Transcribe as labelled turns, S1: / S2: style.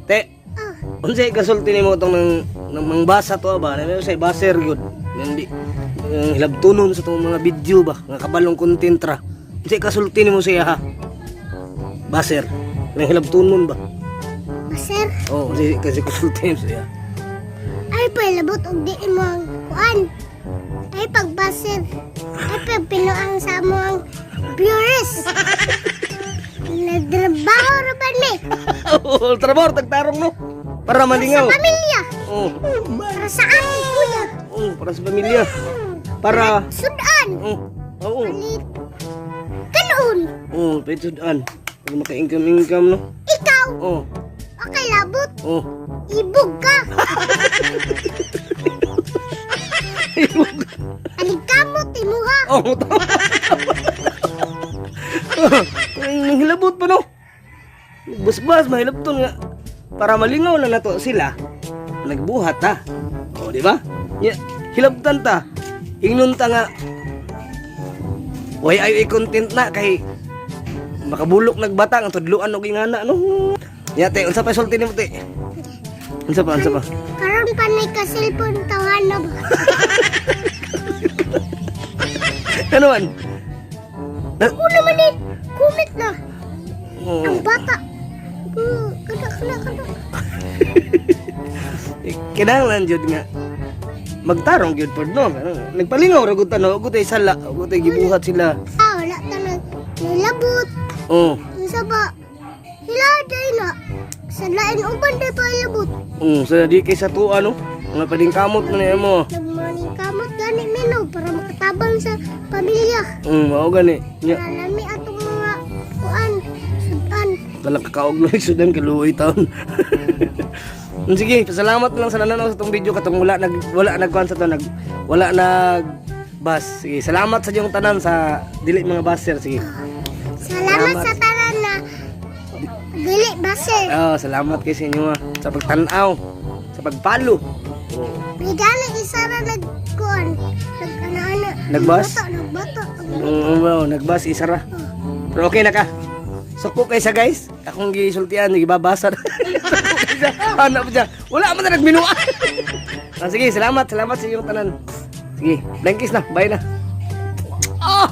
S1: Te, unsay kasulti nimo tong nang mangbasa to ba? Ano say baser gyud. Hindi hilabtunon sa tong mga video ba nga kabalong content ra. Unsay kasulti nimo siya ha? Baser. Nang hilabtunon ba?
S2: Baser.
S1: Oh, kasi kasulti nimo siya.
S2: Ay palabot og di mo ang kuan. Ay pagbaser. Ay pagpinuang sa mo ang viewers. Nagtrabaho ra ba ni?
S1: Oh, trabaho tagtarong no. Para malingaw.
S2: Sa pamilya.
S1: Oh.
S2: Para sa ating kuya.
S1: Oh, para sa pamilya. Para
S2: Sudan.
S1: oh. Oo.
S2: Palit. Kanon.
S1: Oh, petudan. Para maka-income no.
S2: Ikaw.
S1: Oh.
S2: Okay labot.
S1: Oh.
S2: Ibog ka. Aligkamot imuha.
S1: Oh, tama. Ang hilabot pa no. Bas-bas mahilabton nga. Para malingaw na nato sila. Nagbuhat ta. Oh, di ba? Ya, hilabtan ta. Ingnon ta nga. Way ay content na kay makabulok nagbatang ang tudluan og ingana no. Ya te, unsa pa sulti nimo te? Unsa pa?
S2: Karon pa ni ka cellphone tawanog.
S1: Ano man?
S2: Ako naman ni kumit na.
S1: Oh.
S2: Ang bata. Kada.
S1: Kinahanglan jud nga magtarong jud pod no. Nagpalingaw ra gud ta no, gud ay sala, gud ay gibuhat sila.
S2: Wala ta nilabot.
S1: Oh.
S2: Unsa ba? Hiladay na. Sa lain uban day pa ilabot.
S1: Sa di kay sa tuwa no. Nga pading kamot man niya mo.
S2: Nagmaning kamot gani mino para makatabang sa pamilya.
S1: Mao gani. Nya
S2: Nalami atong mga kuan, sudan.
S1: balak kakaog na sudan kaluoy taon. Sige, pasalamat lang sa nananaw sa tong video katong wala nagkuan sa to wala nag bus. Sige, salamat sa iyong tanan sa dili mga buser. Sige.
S2: Salamat sa tanan na dili baser.
S1: Oh, salamat kay sa inyo sa pagtan-aw, sa pagpalo.
S2: May gani isa na nagkuan. Nag-ana-ana.
S1: Nagbas?
S2: Nagbato.
S1: Nagbas isa ra. Pero okay na ka. Suko kay sa guys. Akong gisultian gibabasa. Ano pa siya? Wala man na nagminua. Sige, salamat sa iyong tanan. Sige, blankies na. Bye na. Oh!